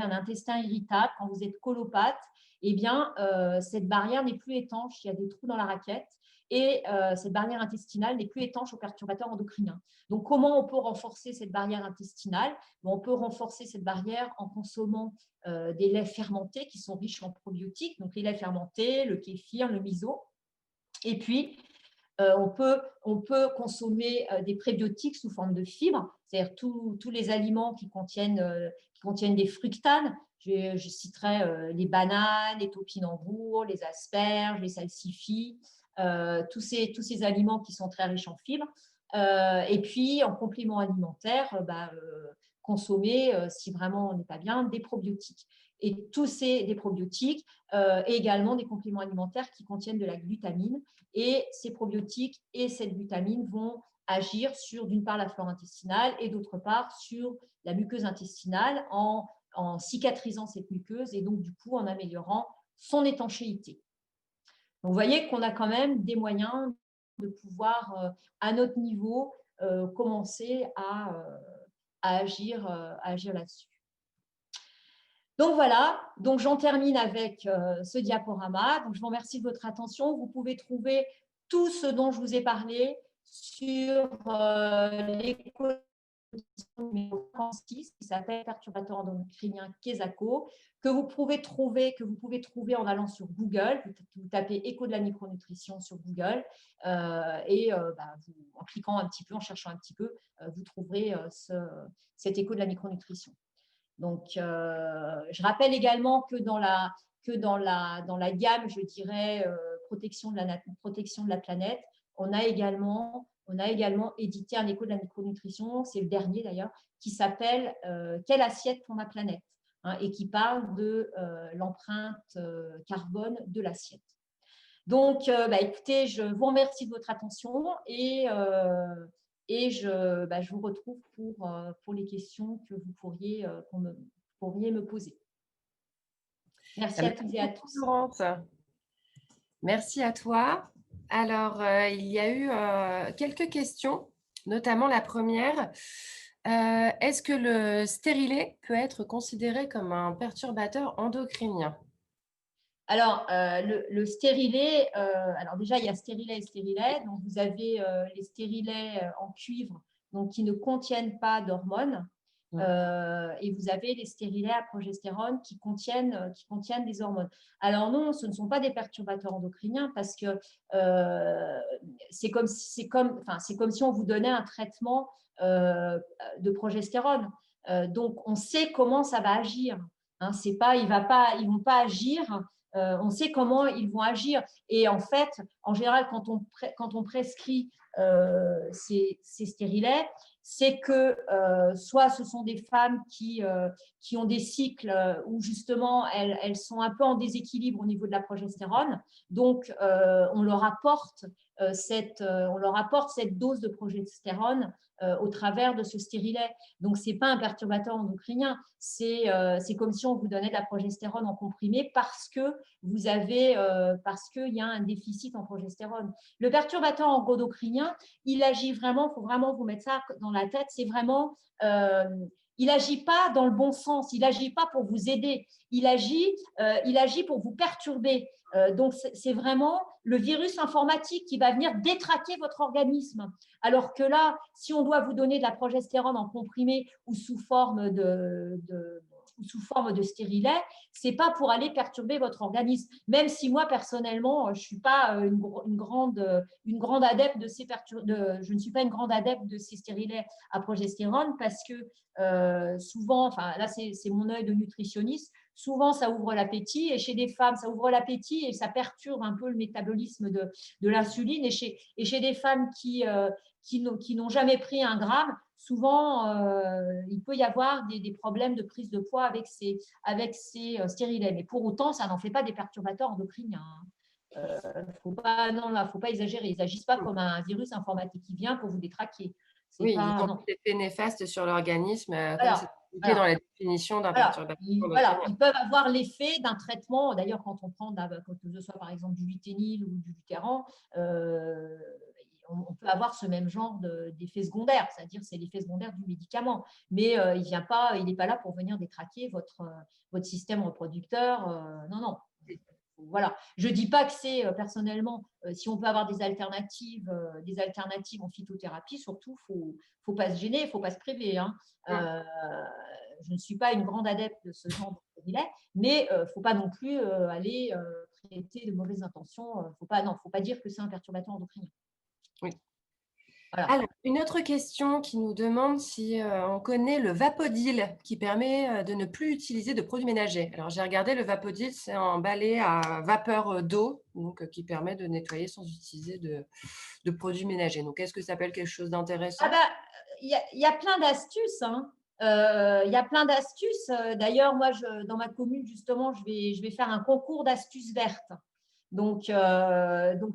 un intestin irritable, quand vous êtes colopathe, eh bien, cette barrière n'est plus étanche, il y a des trous dans la raquette, et cette barrière intestinale n'est plus étanche aux perturbateurs endocriniens. Donc, comment on peut renforcer cette barrière intestinale? On peut renforcer cette barrière en consommant des laits fermentés qui sont riches en probiotiques, donc les laits fermentés, le kéfir, le miso. Et puis, on peut consommer des prébiotiques sous forme de fibres, c'est-à-dire tous les aliments qui contiennent des fructanes. Je citerai les bananes, les topinambours, les asperges, les salsifis, tous ces aliments qui sont très riches en fibres. Et puis, en complément alimentaire, consommer, si vraiment on n'est pas bien, des probiotiques. Et des probiotiques et également des compléments alimentaires qui contiennent de la glutamine. Et ces probiotiques et cette glutamine vont agir sur, d'une part, la flore intestinale et d'autre part, sur la muqueuse intestinale en cicatrisant cette muqueuse et donc, du coup, en améliorant son étanchéité. Donc, vous voyez qu'on a quand même des moyens de pouvoir, à notre niveau, commencer à à agir là-dessus. Donc voilà, donc j'en termine avec ce diaporama. Donc je vous remercie de votre attention. Vous pouvez trouver tout ce dont je vous ai parlé sur l'école numéro 36 qui s'appelle perturbateur endocrinien Quésaco, que vous pouvez trouver en allant sur Google. Vous tapez écho de la micronutrition sur Google en cliquant un petit peu, en cherchant un petit peu, vous trouverez cet écho de la micronutrition. Donc, je rappelle également que dans la gamme, je dirais, protection de la planète, on a également édité un écho de la micronutrition, c'est le dernier d'ailleurs, qui s'appelle Quelle assiette pour ma planète, hein, et qui parle de l'empreinte carbone de l'assiette. Donc, écoutez, je vous remercie de votre attention et je vous retrouve pour les questions que vous pourriez me poser. Merci à toutes et à tous. Laurence. Merci à toi. Alors, il y a eu quelques questions, notamment la première. Est-ce que le stérilet peut être considéré comme un perturbateur endocrinien? Alors, le stérilet, alors déjà, il y a stérilet et stérilet. Donc, vous avez les stérilets en cuivre donc, qui ne contiennent pas d'hormones. Et vous avez les stérilets à progestérone qui contiennent des hormones. Alors non, ce ne sont pas des perturbateurs endocriniens parce que c'est comme si on vous donnait un traitement de progestérone. Donc, on sait comment ça va agir. Hein, c'est pas, ils vont pas agir. On sait comment ils vont agir. Et en fait, en général, quand on prescrit ces stérilets, c'est que soit ce sont des femmes qui ont des cycles où justement elles sont un peu en déséquilibre au niveau de la progestérone. Donc, on leur apporte cette dose de progestérone au travers de ce stérilet. Donc, ce n'est pas un perturbateur endocrinien. C'est comme si on vous donnait de la progestérone en comprimé parce qu'il y a un déficit en progestérone. Le perturbateur endocrinien, il agit vraiment, il faut vraiment vous mettre ça dans la tête, c'est vraiment, il n'agit pas dans le bon sens, il n'agit pas pour vous aider, il agit pour vous perturber. Donc, c'est vraiment le virus informatique qui va venir détraquer votre organisme. Alors que là, si on doit vous donner de la progestérone en comprimé ou sous forme de stérilet, c'est pas pour aller perturber votre organisme. Même si moi, personnellement, je suis pas une grande adepte de je ne suis pas une grande adepte de ces stérilets à progestérone parce que souvent, enfin là, c'est mon œil de nutritionniste, souvent, ça ouvre l'appétit et chez des femmes, ça ouvre l'appétit et ça perturbe un peu le métabolisme de l'insuline. Et chez des femmes qui n'ont jamais pris un gramme, souvent, il peut y avoir des problèmes de prise de poids avec ces stérilets. Mais pour autant, ça n'en fait pas des perturbateurs endocriniens. Faut pas exagérer. Ils n'agissent pas comme un virus informatique qui vient pour vous détraquer. Oui, ils ont des effets néfastes sur l'organisme, comme c'est indiqué dans la définition d'un perturbateur endocrinien. Ils peuvent avoir l'effet d'un traitement. D'ailleurs, quand on prend, quand ce soit par exemple du luténil ou du Lutaran, on peut avoir ce même genre d'effet secondaire, c'est-à-dire c'est l'effet secondaire du médicament. Mais il n'est pas là pour venir détraquer votre système reproducteur. Non. Voilà. Je ne dis pas que c'est personnellement, si on peut avoir des alternatives en phytothérapie, surtout, il ne faut pas se gêner, il ne faut pas se priver. Hein. Je ne suis pas une grande adepte de ce genre de stérilet, mais il ne faut pas non plus aller traiter de mauvaises intentions. Il ne faut pas dire que c'est un perturbateur endocrinien. Oui. Voilà. Alors, une autre question qui nous demande si on connaît le Vapodil qui permet de ne plus utiliser de produits ménagers. Alors, j'ai regardé, le Vapodil, c'est un balai à vapeur d'eau qui permet de nettoyer sans utiliser de produits ménagers. Donc, est-ce que ça s'appelle quelque chose d'intéressant? Il y a plein d'astuces. Hein. Il y a plein d'astuces. D'ailleurs, moi, dans ma commune, justement, je vais faire un concours d'astuces vertes. Donc,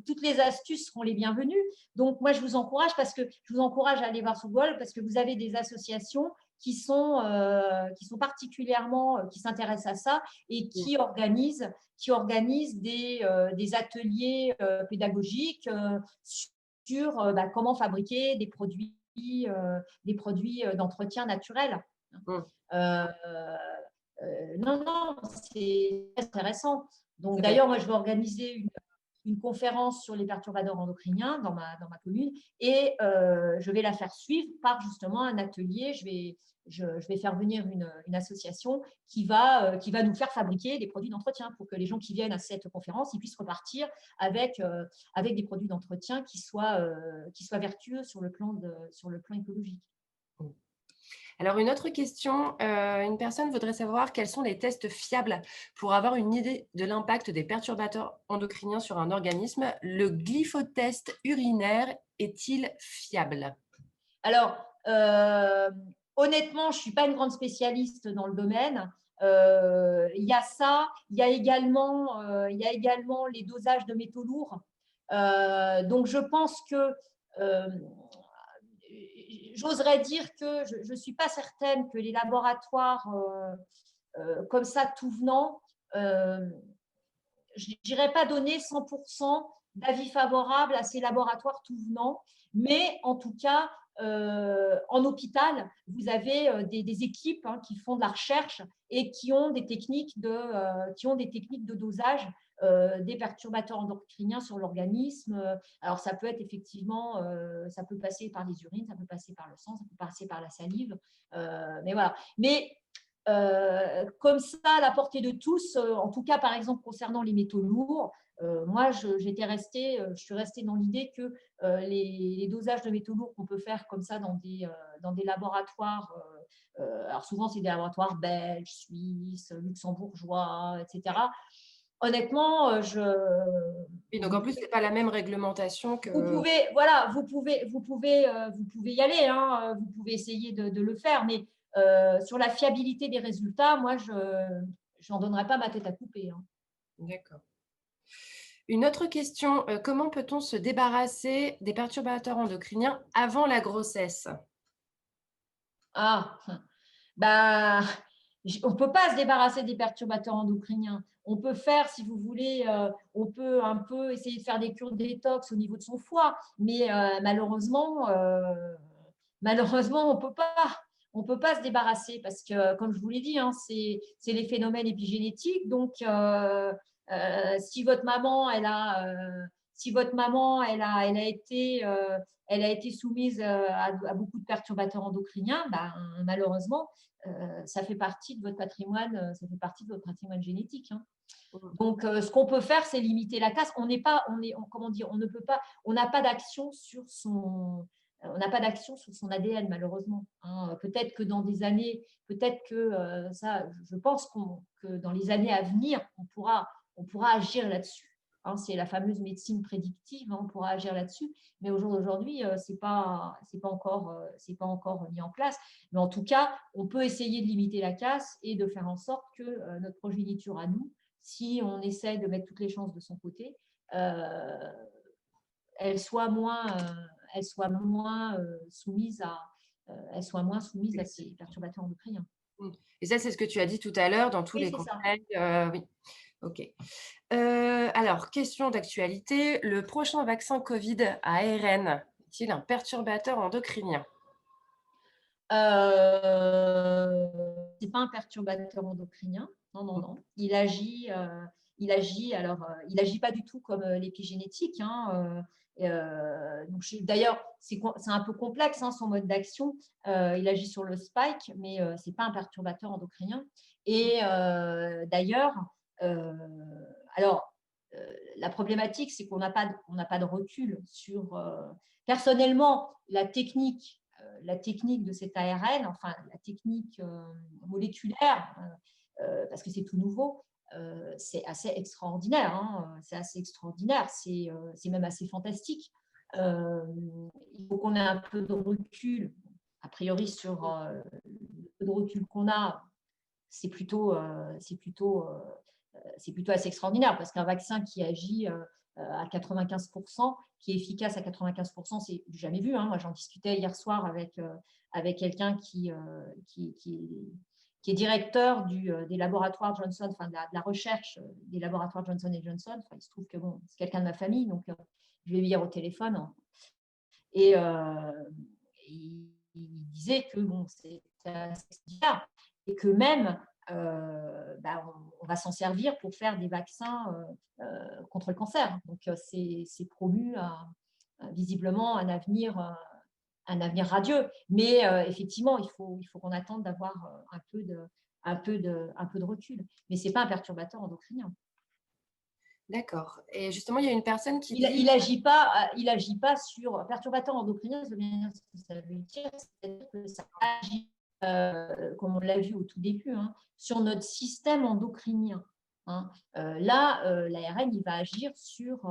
toutes les astuces seront les bienvenues. Donc, moi, je vous encourage à aller voir sur Google parce que vous avez des associations qui particulièrement, qui s'intéressent à ça et qui organisent des ateliers pédagogiques sur comment fabriquer des produits des produits d'entretien naturels. Mm. Euh, non, non, c'est intéressant. Donc, C'est d'ailleurs, moi, je vais organiser une conférence sur les perturbateurs endocriniens dans ma commune et je vais la faire suivre par justement un atelier. Je vais faire venir une association qui va nous faire fabriquer des produits d'entretien pour que les gens qui viennent à cette conférence ils puissent repartir avec des produits d'entretien qui soient vertueux sur le plan écologique. Alors, une autre question, une personne voudrait savoir quels sont les tests fiables pour avoir une idée de l'impact des perturbateurs endocriniens sur un organisme. Le glyphotest urinaire est-il fiable? Alors, honnêtement, je ne suis pas une grande spécialiste dans le domaine. Il y a ça, il y a également les dosages de métaux lourds. Donc, je pense que j'oserais dire que je ne suis pas certaine que les laboratoires comme ça, tout venant, je n'irais pas donner 100% d'avis favorable à ces laboratoires tout venant, mais en tout cas, en hôpital, vous avez des équipes qui font de la recherche et qui ont des techniques de dosage des perturbateurs endocriniens sur l'organisme. Alors, ça peut être effectivement, ça peut passer par les urines, ça peut passer par le sang, ça peut passer par la salive, mais voilà. Mais comme ça, à la portée de tous, en tout cas, par exemple, concernant les métaux lourds, moi, je suis restée dans l'idée que les dosages de métaux lourds qu'on peut faire comme ça dans des laboratoires, alors souvent, c'est des laboratoires belges, suisses, luxembourgeois, etc. Honnêtement, Oui, donc en plus, ce n'est pas la même réglementation que… vous pouvez, voilà, vous pouvez y aller, hein, vous pouvez essayer de le faire, mais sur la fiabilité des résultats, moi, je n'en donnerai pas ma tête à couper. Hein. D'accord. Une autre question, comment peut-on se débarrasser des perturbateurs endocriniens avant la grossesse? Ah, bah, on ne peut pas se débarrasser des perturbateurs endocriniens. On peut faire, si vous voulez, on peut un peu essayer de faire des cures de détox au niveau de son foie, mais malheureusement, on peut pas se débarrasser parce que, comme je vous l'ai dit, hein, c'est les phénomènes épigénétiques. Donc, si votre maman, elle a été soumise à beaucoup de perturbateurs endocriniens, ben, malheureusement, ça fait partie de votre patrimoine, ça fait partie de votre patrimoine génétique. Hein. Donc, ce qu'on peut faire, c'est limiter la casse. Comment dire, on ne peut pas, on n'a pas d'action sur son ADN, malheureusement. Hein. Peut-être que dans des années, peut-être que ça, je pense que dans les années à venir, on pourra agir là-dessus. Hein, c'est la fameuse médecine prédictive, hein, on pourra agir là-dessus. Mais au jour d'aujourd'hui, c'est pas encore mis en place. Mais en tout cas, on peut essayer de limiter la casse et de faire en sorte que notre progéniture à nous, si on essaie de mettre toutes les chances de son côté, elle soit moins soumise à ces perturbateurs endocriniens. Et ça, c'est ce que tu as dit tout à l'heure dans tous Oui, les c'est ça. conseils. Oui, ok. Alors, question d'actualité. Le prochain vaccin Covid à ARN est-il un perturbateur endocrinien? C'est pas un perturbateur endocrinien. Non, non, non. Il agit pas du tout comme l'épigénétique. Hein. Donc, d'ailleurs, c'est un peu complexe hein, son mode d'action. Il agit sur le spike, mais c'est pas un perturbateur endocrinien. Et d'ailleurs, euh, alors la problématique, c'est qu'on n'a pas de recul sur. Personnellement, la technique de cet ARN, enfin la technique moléculaire, parce que c'est tout nouveau, c'est assez extraordinaire. Hein, c'est assez extraordinaire, c'est même assez fantastique. Il faut qu'on ait un peu de recul, a priori sur le peu de recul qu'on a, c'est plutôt assez extraordinaire parce qu'un vaccin qui agit à 95%, qui est efficace à 95%, c'est du jamais vu. Hein. Moi, j'en discutais hier soir avec quelqu'un qui est directeur des laboratoires Johnson, enfin de la recherche des laboratoires Johnson Johnson. Enfin, il se trouve que bon, c'est quelqu'un de ma famille, donc je vais lui dire au téléphone. Et, il disait que bon, c'est bizarre et que même on va s'en servir pour faire des vaccins contre le cancer. Donc, c'est promu visiblement un avenir radieux. Mais effectivement, il faut qu'on attende d'avoir un peu de recul. Mais ce n'est pas un perturbateur endocrinien. D'accord. Et justement, il y a une personne qui Il dit… agit pas sur perturbateur endocrinien, ça veut dire ce que ça veut dire, c'est-à-dire que ça agit, comme on l'a vu au tout début, hein, sur notre système endocrinien. Hein. L'ARN, il va agir sur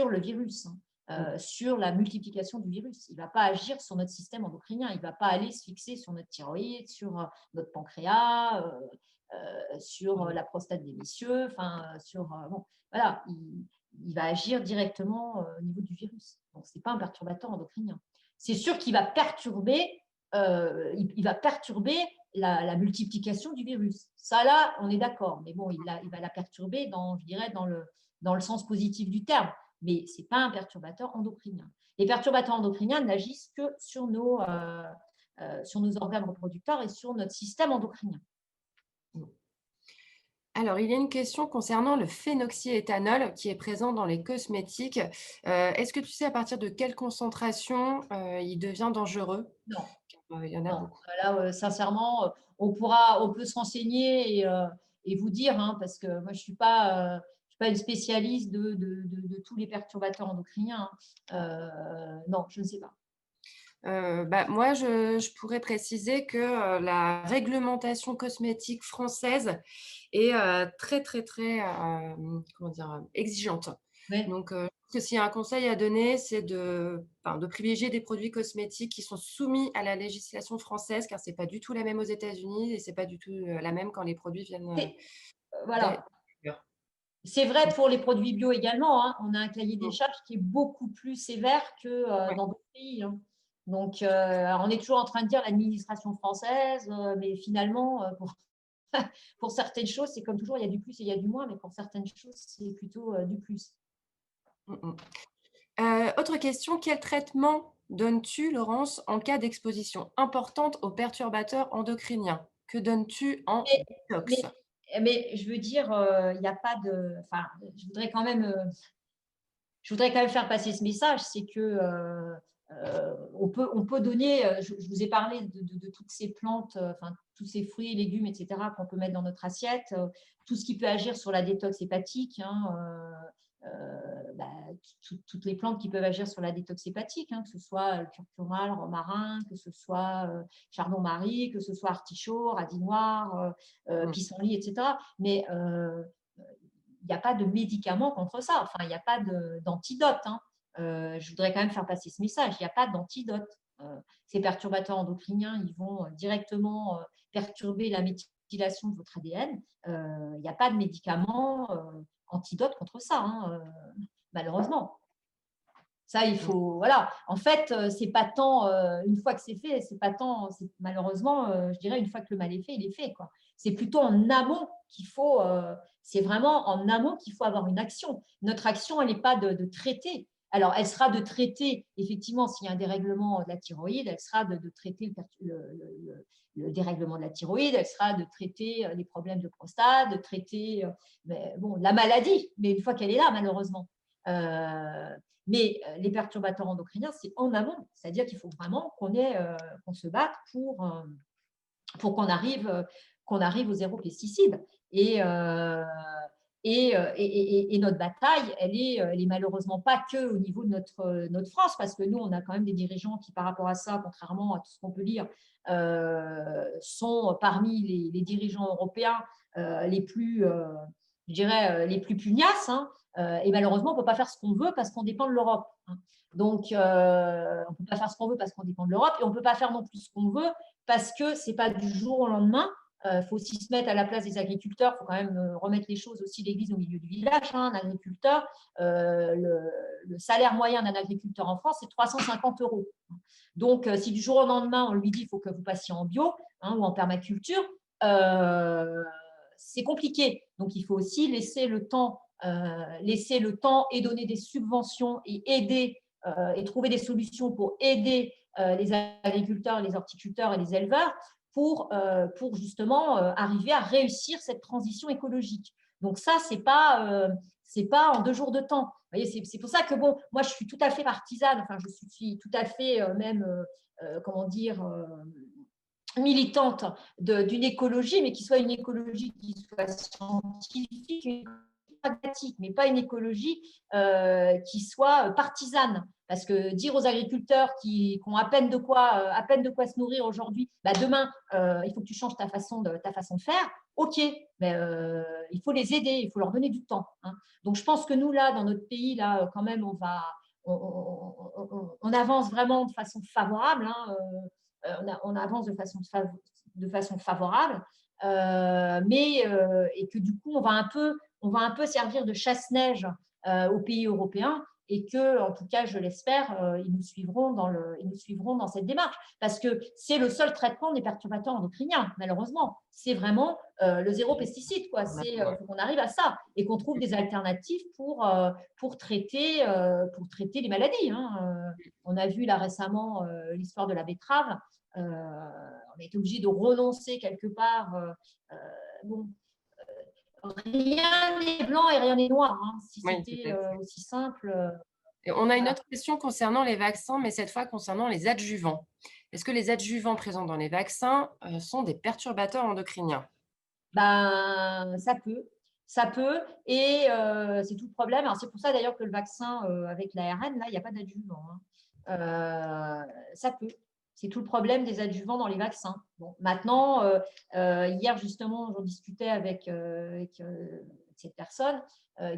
le virus, hein, sur la multiplication du virus. Il ne va pas agir sur notre système endocrinien. Il ne va pas aller se fixer sur notre thyroïde, sur notre pancréas, sur la prostate des messieurs, bon, voilà, il va agir directement au niveau du virus. Donc, ce n'est pas un perturbateur endocrinien. C'est sûr qu'il va perturber, la multiplication du virus. Ça, là, on est d'accord. Mais bon, il va la perturber, je dirais, dans le sens positif du terme. Mais ce n'est pas un perturbateur endocrinien. Les perturbateurs endocriniens n'agissent que sur nos organes reproducteurs et sur notre système endocrinien. Alors, il y a une question concernant le phénoxyéthanol qui est présent dans les cosmétiques. Est-ce que tu sais à partir de quelle concentration il devient dangereux? Non. Il y en a beaucoup. Là, sincèrement, on peut se renseigner et vous dire, hein, parce que moi, je ne suis pas une spécialiste de tous les perturbateurs endocriniens. Non, je ne sais pas. Moi, je pourrais préciser que la réglementation cosmétique française est très, très, très comment dire, exigeante. Ouais. Donc, je pense que s'il y a un conseil à donner, c'est de privilégier des produits cosmétiques qui sont soumis à la législation française, car ce n'est pas du tout la même aux États-Unis et ce n'est pas du tout la même quand les produits viennent Voilà. d'ailleurs. C'est vrai pour les produits bio également. Hein. On a un cahier des charges qui est beaucoup plus sévère que dans d'autres pays. Hein. Donc, on est toujours en train de dire l'administration française, mais finalement, pour certaines choses, c'est comme toujours, il y a du plus et il y a du moins, mais pour certaines choses, c'est plutôt du plus. Autre question, quel traitement donnes-tu, Laurence, en cas d'exposition importante aux perturbateurs endocriniens? Que donnes-tu en détox? Mais je veux dire, il n'y a pas de… Enfin, je voudrais quand même faire passer ce message, c'est que on peut donner, je vous ai parlé de toutes ces plantes, tous ces fruits et légumes, etc., qu'on peut mettre dans notre assiette, tout ce qui peut agir sur la détox hépatique, hein, toutes les plantes qui peuvent agir sur la détox hépatique, hein, que ce soit le curcuma, le romarin, que ce soit chardon-marie, que ce soit artichaut, radis noir, pissenlit, etc. Mais il n'y a pas de médicament contre ça. Enfin, il n'y a pas d'antidote. Hein. Je voudrais quand même faire passer ce message. Il n'y a pas d'antidote. Ces perturbateurs endocriniens, ils vont directement perturber la méthylation de votre ADN. Il n'y a pas de médicament antidote contre ça, hein, malheureusement. Ça, il faut… Voilà. En fait, c'est pas tant une fois que c'est fait, c'est pas tant… Malheureusement, je dirais une fois que le mal est fait, il est fait, quoi. C'est plutôt en amont qu'il faut… c'est vraiment en amont qu'il faut avoir une action. Notre action, elle n'est pas de traiter. Alors, elle sera de traiter, effectivement, s'il y a un dérèglement de la thyroïde, elle sera de traiter le dérèglement de la thyroïde, elle sera de traiter les problèmes de prostate, de traiter la maladie, mais une fois qu'elle est là, malheureusement. Mais les perturbateurs endocriniens, c'est en amont. C'est-à-dire qu'il faut vraiment qu'on se batte pour qu'on arrive au zéro pesticide. Et notre bataille, elle est malheureusement pas que au niveau de notre France, parce que nous, on a quand même des dirigeants qui, par rapport à ça, contrairement à tout ce qu'on peut lire, sont parmi les dirigeants européens les plus, je dirais, les plus pugnaces. Hein. Et malheureusement, on ne peut pas faire ce qu'on veut parce qu'on dépend de l'Europe. Hein. Donc, on ne peut pas faire ce qu'on veut parce qu'on dépend de l'Europe et on ne peut pas faire non plus ce qu'on veut parce que ce n'est pas du jour au lendemain. Il faut aussi se mettre à la place des agriculteurs. Il faut quand même remettre les choses aussi l'église au milieu du village. Hein. Un agriculteur, le salaire moyen d'un agriculteur en France, c'est 350 €. Donc, si du jour au lendemain, on lui dit qu'il faut que vous passiez en bio ou en permaculture, c'est compliqué. Donc, il faut aussi laisser le temps et donner des subventions et aider et trouver des solutions pour aider les agriculteurs, les horticulteurs et les éleveurs pour justement arriver à réussir cette transition écologique. Donc ça, c'est pas en 2 jours de temps. Vous voyez, c'est pour ça que bon, moi je suis tout à fait partisane, enfin je suis tout à fait même, comment dire, militante d'une écologie, mais qui soit une écologie qui soit scientifique, une écologie pragmatique, mais pas une écologie qui soit partisane. Parce que dire aux agriculteurs qui ont à peine de quoi se nourrir aujourd'hui, bah demain, il faut que tu changes ta façon de faire, ok, mais il faut les aider, il faut leur donner du temps. Hein. Donc je pense que nous, là, dans notre pays, là, quand même, on avance vraiment de façon favorable. Hein, on avance de façon favorable, et que du coup, on va un peu servir de chasse-neige aux pays européens et que, en tout cas, je l'espère, ils nous suivront dans cette démarche. Parce que c'est le seul traitement des perturbateurs endocriniens, malheureusement. C'est vraiment le zéro pesticide. Il faut qu'on arrive à ça et qu'on trouve des alternatives pour traiter les maladies. Hein. On a vu là récemment l'histoire de la betterave. On a été obligé de renoncer quelque part. Bon, rien n'est blanc et rien n'est noir. Hein, si c'était aussi simple. Et on a une autre question concernant les vaccins, mais cette fois concernant les adjuvants. Est-ce que les adjuvants présents dans les vaccins sont des perturbateurs endocriniens? Ben, ça peut, et c'est tout le problème. Alors, c'est pour ça d'ailleurs que le vaccin avec l'ARN, là, il n'y a pas d'adjuvant. Hein. Ça peut. C'est tout le problème des adjuvants dans les vaccins. Bon, maintenant, hier justement, j'en discutais avec cette personne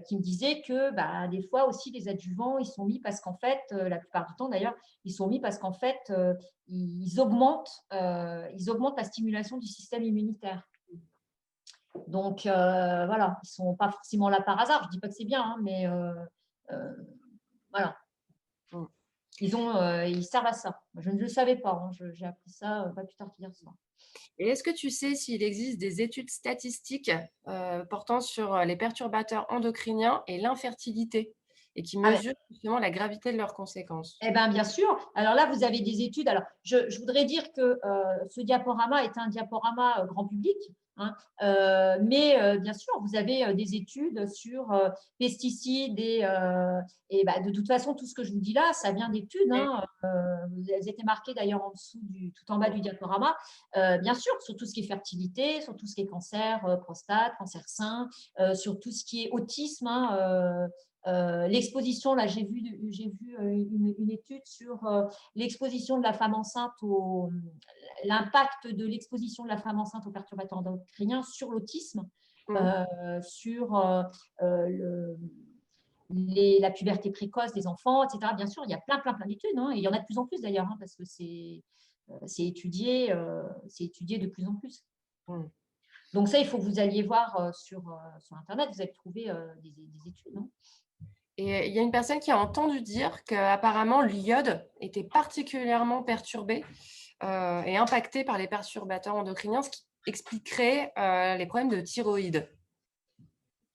qui me disait que bah, des fois aussi les adjuvants, ils sont mis parce qu'en fait, la plupart du temps d'ailleurs, ils sont mis parce qu'en fait, ils augmentent la stimulation du système immunitaire. Donc, voilà, ils ne sont pas forcément là par hasard. Je ne dis pas que c'est bien, hein, mais voilà. Ils servent à ça. Je ne le savais pas. Hein. J'ai appris ça pas plus tard qu'hier soir. Et est-ce que tu sais s'il existe des études statistiques portant sur les perturbateurs endocriniens et l'infertilité et qui mesurent justement la gravité de leurs conséquences? Eh bien, bien sûr. Alors là, vous avez des études. Alors, je voudrais dire que ce diaporama est un diaporama grand public. Hein, mais bien sûr, vous avez des études sur pesticides et bah, de toute façon, tout ce que je vous dis là, ça vient d'études. Hein, elles étaient marquées d'ailleurs en dessous, tout en bas du diaporama. Bien sûr, sur tout ce qui est fertilité, sur tout ce qui est cancer, prostate, cancer sein, sur tout ce qui est autisme. Hein, l'exposition, là, j'ai vu une étude sur l'exposition de la femme enceinte l'impact de l'exposition de la femme enceinte aux perturbateurs endocriniens sur l'autisme, sur la puberté précoce des enfants, etc. Bien sûr, il y a plein d'études, hein, et il y en a de plus en plus d'ailleurs, hein, parce que c'est étudié de plus en plus. Donc ça, il faut que vous alliez voir sur Internet, vous allez trouver des études. Non. Et il y a une personne qui a entendu dire qu'apparemment l'iode était particulièrement perturbé et impacté par les perturbateurs endocriniens, ce qui expliquerait les problèmes de thyroïde.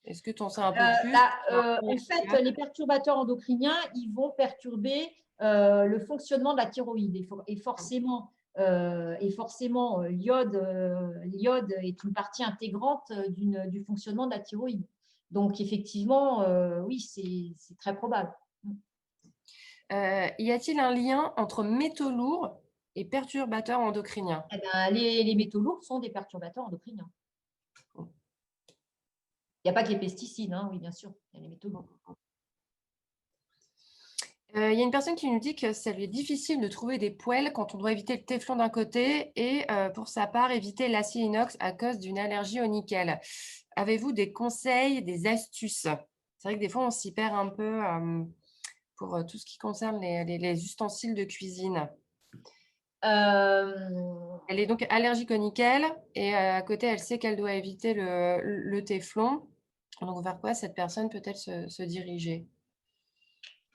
Est-ce que tu en sais un peu plus? En fait, les perturbateurs endocriniens, ils vont perturber le fonctionnement de la thyroïde. Et forcément, l'iode est une partie intégrante du fonctionnement de la thyroïde. Donc, effectivement, oui, c'est très probable. Y a-t-il un lien entre métaux lourds et perturbateurs endocriniens? Eh ben, les métaux lourds sont des perturbateurs endocriniens. Il n'y a pas que les pesticides, hein, oui, bien sûr, il y a les métaux lourds. Il y a une personne qui nous dit que ça lui est difficile de trouver des poêles quand on doit éviter le téflon d'un côté et pour sa part éviter l'acier inox à cause d'une allergie au nickel. Avez-vous des conseils, des astuces? C'est vrai que des fois on s'y perd un peu pour tout ce qui concerne les ustensiles de cuisine. Elle est donc allergique au nickel et à côté elle sait qu'elle doit éviter le téflon. Donc vers quoi cette personne peut-elle se diriger?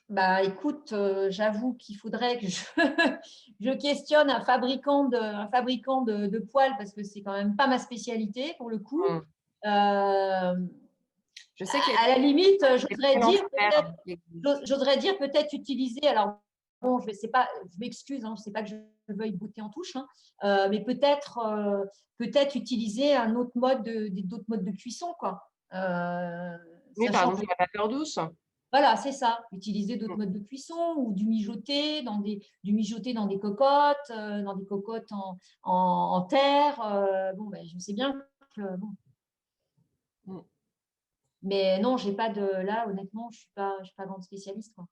Bah, écoute, j'avoue qu'il faudrait que je questionne un fabricant de poêles parce que c'est quand même pas ma spécialité pour le coup. Je sais à la limite, j'oserais dire peut-être utiliser. Alors, je sais pas, je m'excuse, hein, je ne sais pas que je veuille botter en touche, hein, mais peut-être utiliser d'autres modes de cuisson, quoi. Oui, par Sachant que exemple, la vapeur douce. voilà, c'est ça, utiliser d'autres modes de cuisson ou du mijoter dans des cocottes en terre. Bon, ben, je sais bien que bon, Mm. mais non, j'ai pas de là, honnêtement, je suis pas grande spécialiste, quoi.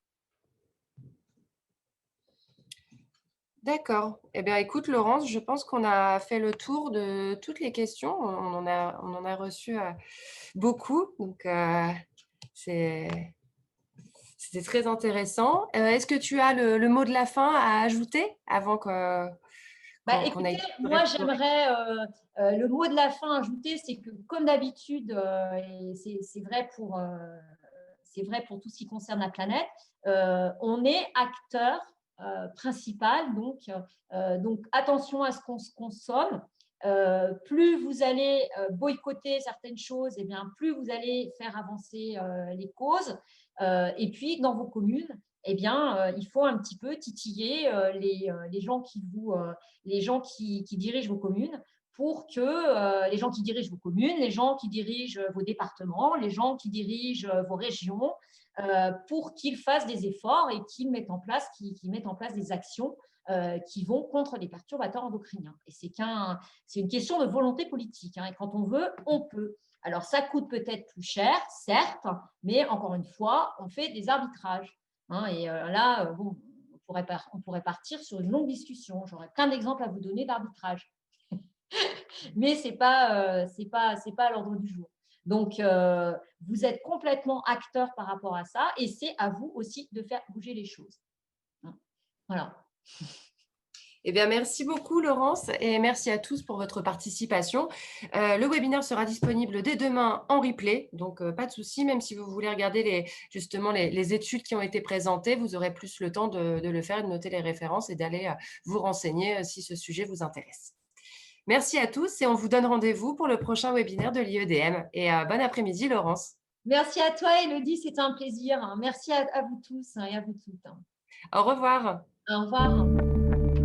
D'accord. Eh bien, écoute, Laurence, je pense qu'on a fait le tour de toutes les questions. On en a reçu beaucoup. Donc, c'était très intéressant. Est-ce que tu as le mot de la fin à ajouter avant Bah, qu'on écoutez, aille moi, explorer? j'aimerais le mot de la fin ajouté, c'est que comme d'habitude, et c'est vrai pour tout ce qui concerne la planète, on est acteur principal, donc attention à ce qu'on se consomme. Plus vous allez boycotter certaines choses, et bien plus vous allez faire avancer les causes. Et puis dans vos communes, eh bien, il faut un petit peu titiller les gens qui dirigent vos communes pour que les gens qui dirigent vos communes, les gens qui dirigent vos départements, les gens qui dirigent vos régions, pour qu'ils fassent des efforts et qu'ils mettent en place des actions qui vont contre les perturbateurs endocriniens. Et c'est une question de volonté politique, hein, et quand on veut, on peut. Alors, ça coûte peut-être plus cher, certes, mais encore une fois, on fait des arbitrages, hein, et là, bon, on pourrait partir sur une longue discussion. J'aurais plein d'exemples à vous donner d'arbitrage, mais c'est pas à l'ordre du jour. Donc, vous êtes complètement acteur par rapport à ça, et c'est à vous aussi de faire bouger les choses. Voilà. Eh bien, merci beaucoup, Laurence, et merci à tous pour votre participation. Le webinaire sera disponible dès demain en replay, donc pas de souci, même si vous voulez regarder justement les études qui ont été présentées, vous aurez plus le temps de le faire, de noter les références et d'aller vous renseigner si ce sujet vous intéresse. Merci à tous et on vous donne rendez-vous pour le prochain webinaire de l'IEDM. Et bon après-midi, Laurence. Merci à toi, Élodie, c'était un plaisir. Merci à vous tous et à vous toutes. Au revoir. Au revoir.